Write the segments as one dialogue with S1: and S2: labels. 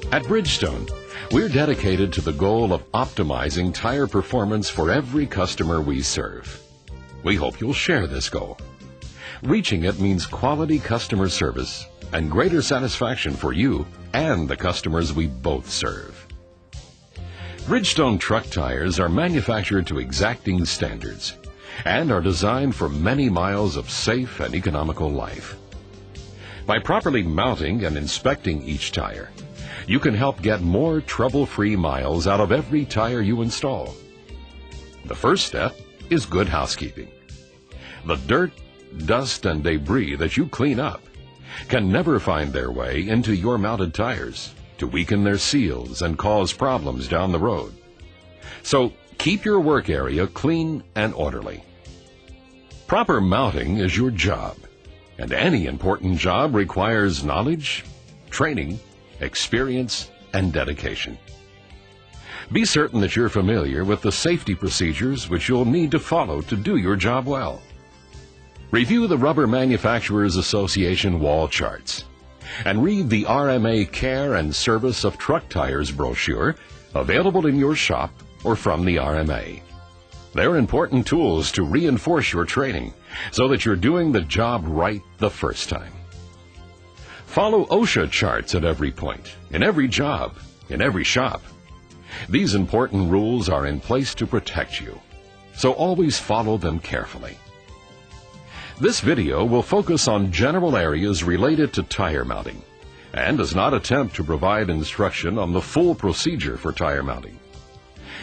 S1: At Bridgestone, we're dedicated to the goal of optimizing tire performance for every customer we serve. We hope you'll share this goal. Reaching it means quality customer service and greater satisfaction for you and the customers we both serve. Bridgestone truck tires are manufactured to exacting standards and are designed for many miles of safe and economical life. By properly mounting and inspecting each tire, you can help get more trouble-free miles out of every tire you install. The first step is good housekeeping. The dirt, dust, and debris that you clean up can never find their way into your mounted tires to weaken their seals and cause problems down the road. So keep your work area clean and orderly. Proper mounting is your job, and any important job requires knowledge, training, experience, and dedication. Be certain that you're familiar with the safety procedures which you'll need to follow to do your job well. Review the Rubber Manufacturers Association wall charts and read the RMA Care and Service of Truck Tires brochure available in your shop or from the RMA. They're important tools to reinforce your training so that you're doing the job right the first time. Follow OSHA charts at every point, in every job, in every shop. These important rules are in place to protect you, so always follow them carefully. This video will focus on general areas related to tire mounting and does not attempt to provide instruction on the full procedure for tire mounting.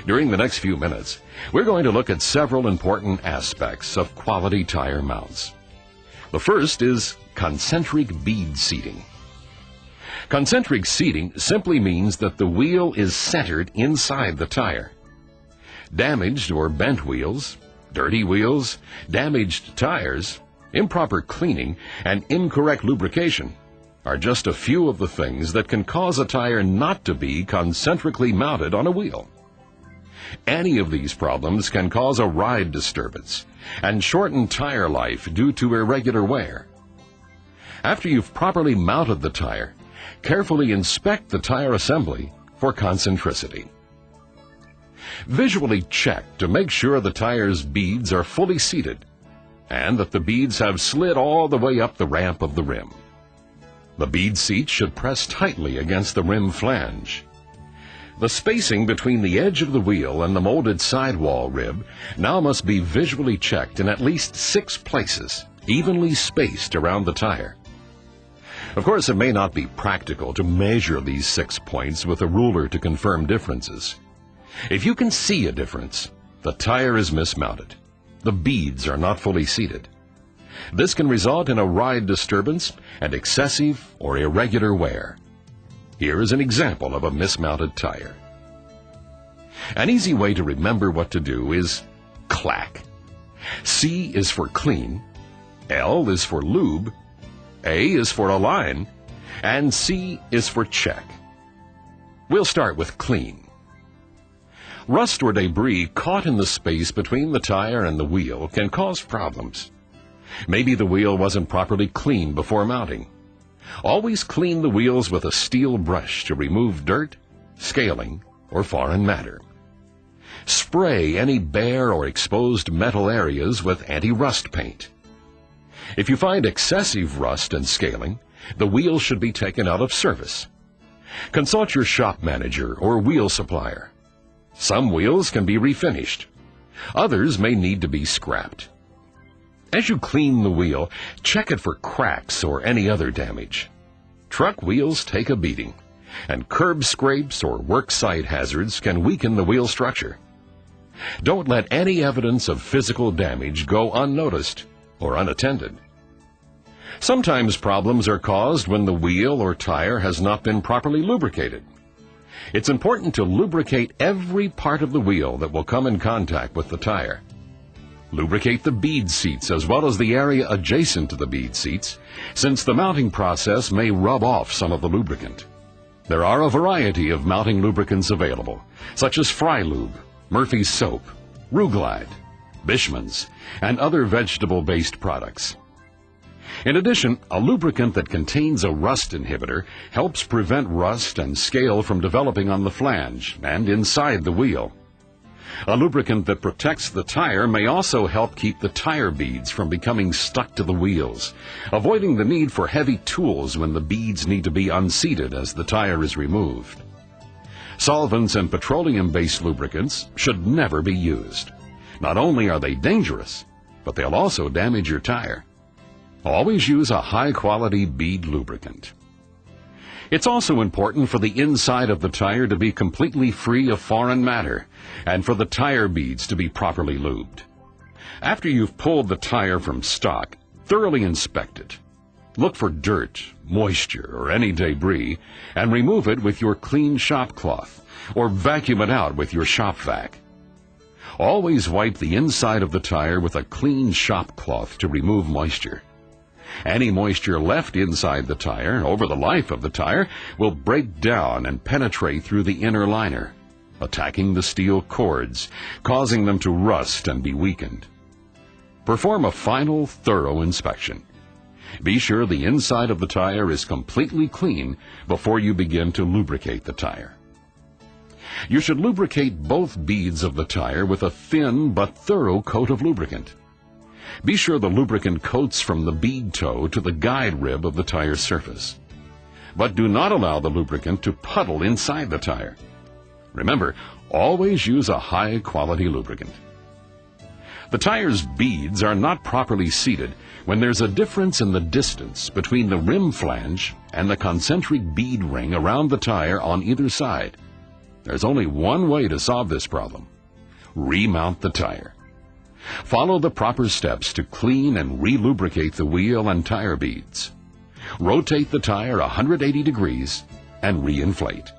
S1: During the next few minutes, we're going to look at several important aspects of quality tire mounts. The first is concentric bead seating. Concentric seating simply means that the wheel is centered inside the tire. Damaged or bent wheels, dirty wheels, damaged tires, improper cleaning, and incorrect lubrication are just a few of the things that can cause a tire not to be concentrically mounted on a wheel. Any of these problems can cause a ride disturbance and shorten tire life due to irregular wear. After you've properly mounted the tire, carefully inspect the tire assembly for concentricity. Visually check to make sure the tire's beads are fully seated and that the beads have slid all the way up the ramp of the rim. The bead seat should press tightly against the rim flange. The spacing between the edge of the wheel and the molded sidewall rib now must be visually checked in at least 6 places, evenly spaced around the tire. Of course, it may not be practical to measure these 6 points with a ruler to confirm differences. If you can see a difference, the tire is mismounted. The beads are not fully seated. This can result in a ride disturbance and excessive or irregular wear. Here is an example of a mismounted tire. An easy way to remember what to do is CLAC. C is for clean, L is for lube, A is for align, and C is for check. We'll start with clean. Rust or debris caught in the space between the tire and the wheel can cause problems. Maybe the wheel wasn't properly cleaned before mounting. Always clean the wheels with a steel brush to remove dirt, scaling, or foreign matter. Spray any bare or exposed metal areas with anti-rust paint. If you find excessive rust and scaling, the wheel should be taken out of service. Consult your shop manager or wheel supplier. Some wheels can be refinished. Others may need to be scrapped. As you clean the wheel, check it for cracks or any other damage. Truck wheels take a beating, and curb scrapes or worksite hazards can weaken the wheel structure. Don't let any evidence of physical damage go unnoticed or unattended. Sometimes problems are caused when the wheel or tire has not been properly lubricated. It's important to lubricate every part of the wheel that will come in contact with the tire. Lubricate the bead seats as well as the area adjacent to the bead seats, since the mounting process may rub off some of the lubricant. There are a variety of mounting lubricants available, such as Fry-Lube, Murphy's Soap, Ruglide, Bishmans, and other vegetable-based products. In addition, a lubricant that contains a rust inhibitor helps prevent rust and scale from developing on the flange and inside the wheel. A lubricant that protects the tire may also help keep the tire beads from becoming stuck to the wheels, avoiding the need for heavy tools when the beads need to be unseated as the tire is removed. Solvents and petroleum-based lubricants should never be used. Not only are they dangerous, but they'll also damage your tire. Always use a high-quality bead lubricant. It's also important for the inside of the tire to be completely free of foreign matter and for the tire beads to be properly lubed. After you've pulled the tire from stock, thoroughly inspect it. Look for dirt, moisture, or any debris and remove it with your clean shop cloth or vacuum it out with your shop vac. Always wipe the inside of the tire with a clean shop cloth to remove moisture. Any moisture left inside the tire over the life of the tire will break down and penetrate through the inner liner, attacking the steel cords, causing them to rust and be weakened. Perform a final, thorough inspection. Be sure the inside of the tire is completely clean before you begin to lubricate the tire. You should lubricate both beads of the tire with a thin but thorough coat of lubricant. Be sure the lubricant coats from the bead toe to the guide rib of the tire surface. But do not allow the lubricant to puddle inside the tire. Remember, always use a high-quality lubricant. The tire's beads are not properly seated when there's a difference in the distance between the rim flange and the concentric bead ring around the tire on either side. There's only one way to solve this problem. Remount the tire. Follow the proper steps to clean and re-lubricate the wheel and tire beads. Rotate the tire 180 degrees and re-inflate.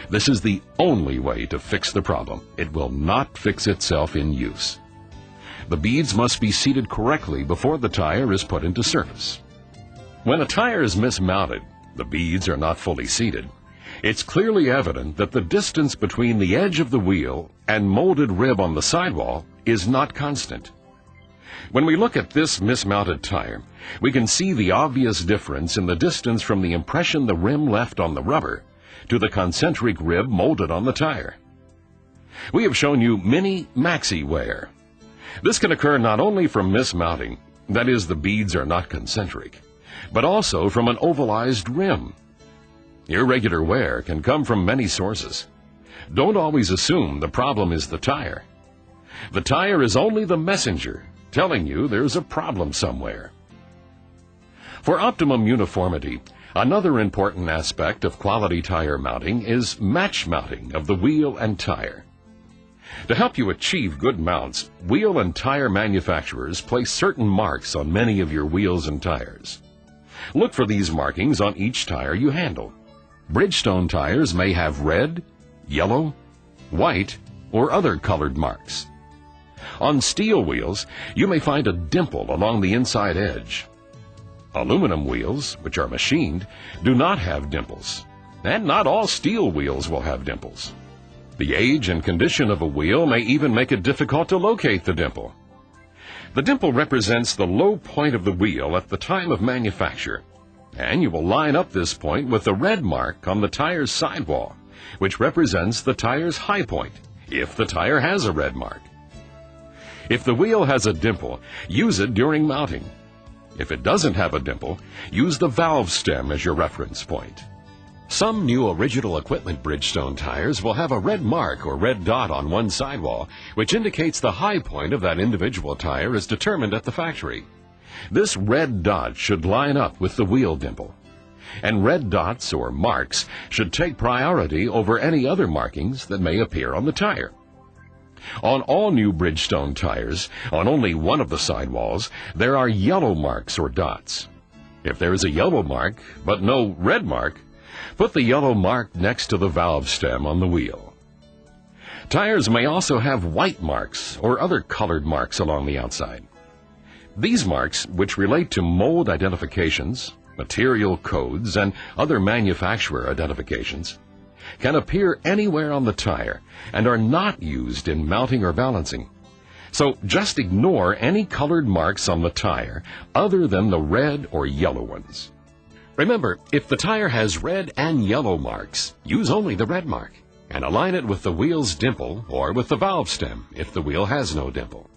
S1: This is the only way to fix the problem. It will not fix itself in use. The beads must be seated correctly before the tire is put into service. When a tire is mismounted, the beads are not fully seated. It's clearly evident that the distance between the edge of the wheel and molded rib on the sidewall is not constant. When we look at this mismounted tire, we can see the obvious difference in the distance from the impression the rim left on the rubber to the concentric rib molded on the tire. We have shown you mini maxi wear. This can occur not only from mismounting, that is, the beads are not concentric, but also from an ovalized rim. Irregular wear can come from many sources. Don't always assume the problem is the tire. The tire is only the messenger telling you there's a problem somewhere. For optimum uniformity, another important aspect of quality tire mounting is match mounting of the wheel and tire. To help you achieve good mounts, wheel and tire manufacturers place certain marks on many of your wheels and tires. Look for these markings on each tire you handle. Bridgestone tires may have red, yellow, white, or other colored marks. On steel wheels, you may find a dimple along the inside edge. Aluminum wheels, which are machined, do not have dimples, and not all steel wheels will have dimples. The age and condition of a wheel may even make it difficult to locate the dimple. The dimple represents the low point of the wheel at the time of manufacture, and you will line up this point with the red mark on the tire's sidewall, which represents the tire's high point, if the tire has a red mark. If the wheel has a dimple, use it during mounting. If it doesn't have a dimple, use the valve stem as your reference point. Some new original equipment Bridgestone tires will have a red mark or red dot on one sidewall, which indicates the high point of that individual tire is determined at the factory. This red dot should line up with the wheel dimple, and red dots or marks should take priority over any other markings that may appear on the tire. On all new Bridgestone tires, on only one of the sidewalls, there are yellow marks or dots. If there is a yellow mark but no red mark, put the yellow mark next to the valve stem on the wheel. Tires may also have white marks or other colored marks along the outside. These marks, which relate to mold identifications, material codes, and other manufacturer identifications, can appear anywhere on the tire and are not used in mounting or balancing. So just ignore any colored marks on the tire other than the red or yellow ones. Remember, if the tire has red and yellow marks, use only the red mark and align it with the wheel's dimple or with the valve stem if the wheel has no dimple.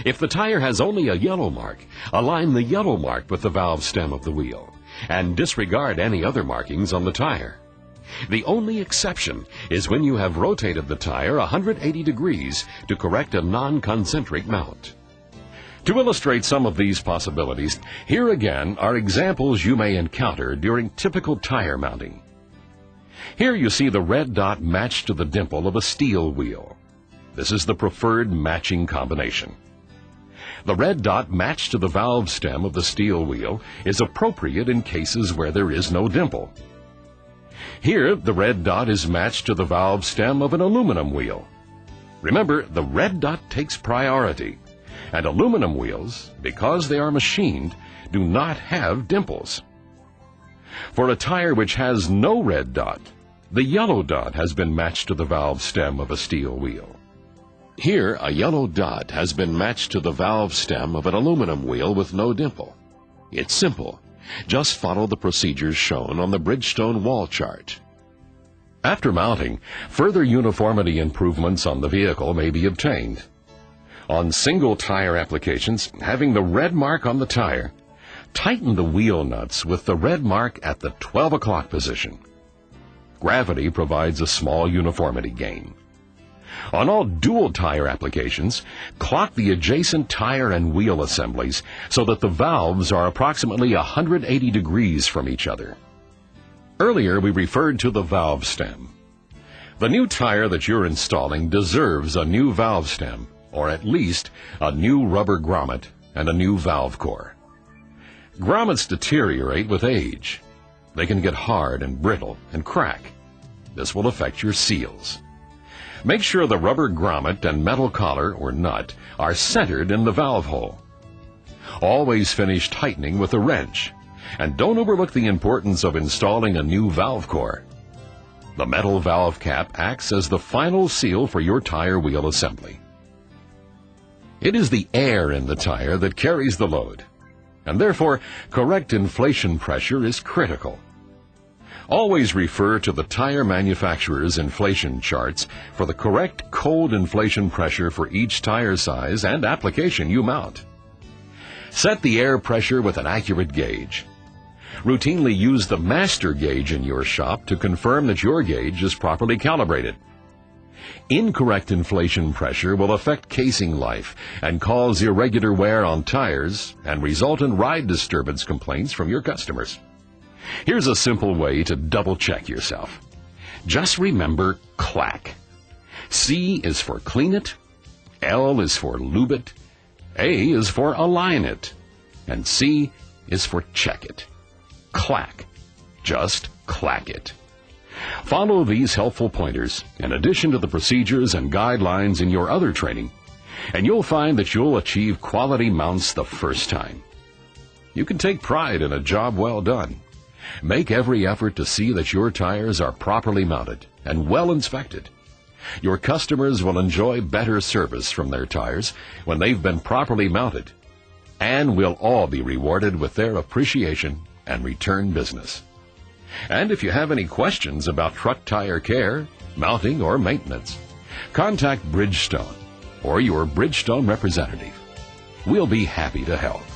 S1: If the tire has only a yellow mark, align the yellow mark with the valve stem of the wheel and disregard any other markings on the tire. The only exception is when you have rotated the tire 180 degrees to correct a non-concentric mount. To illustrate some of these possibilities, here again are examples you may encounter during typical tire mounting. Here you see the red dot matched to the dimple of a steel wheel. This is the preferred matching combination. The red dot matched to the valve stem of the steel wheel is appropriate in cases where there is no dimple. Here, the red dot is matched to the valve stem of an aluminum wheel. Remember, the red dot takes priority, and aluminum wheels, because they are machined, do not have dimples. For a tire which has no red dot, the yellow dot has been matched to the valve stem of a steel wheel. Here, a yellow dot has been matched to the valve stem of an aluminum wheel with no dimple. It's simple. Just follow the procedures shown on the Bridgestone wall chart. After mounting, further uniformity improvements on the vehicle may be obtained. On single tire applications, having the red mark on the tire, tighten the wheel nuts with the red mark at the 12 o'clock position. Gravity provides a small uniformity gain. On all dual tire applications, clock the adjacent tire and wheel assemblies so that the valves are approximately 180 degrees from each other. Earlier we referred to the valve stem. The new tire that you're installing deserves a new valve stem, or at least a new rubber grommet and a new valve core. Grommets deteriorate with age. They can get hard and brittle and crack. This will affect your seals. Make sure the rubber grommet and metal collar or nut are centered in the valve hole. Always finish tightening with a wrench, and don't overlook the importance of installing a new valve core. The metal valve cap acts as the final seal for your tire wheel assembly. It is the air in the tire that carries the load, and therefore correct inflation pressure is critical. Always refer to the tire manufacturer's inflation charts for the correct cold inflation pressure for each tire size and application you mount. Set the air pressure with an accurate gauge. Routinely use the master gauge in your shop to confirm that your gauge is properly calibrated. Incorrect inflation pressure will affect casing life and cause irregular wear on tires and result in ride disturbance complaints from your customers. Here's a simple way to double-check yourself. Just remember CLACK. C is for clean it, L is for lube it, A is for align it, and C is for check it. CLACK. Just clack it. Follow these helpful pointers in addition to the procedures and guidelines in your other training, and you'll find that you'll achieve quality mounts the first time. You can take pride in a job well done. Make every effort to see that your tires are properly mounted and well inspected. Your customers will enjoy better service from their tires when they've been properly mounted, and we'll all be rewarded with their appreciation and return business. And if you have any questions about truck tire care, mounting, or maintenance, contact Bridgestone or your Bridgestone representative. We'll be happy to help.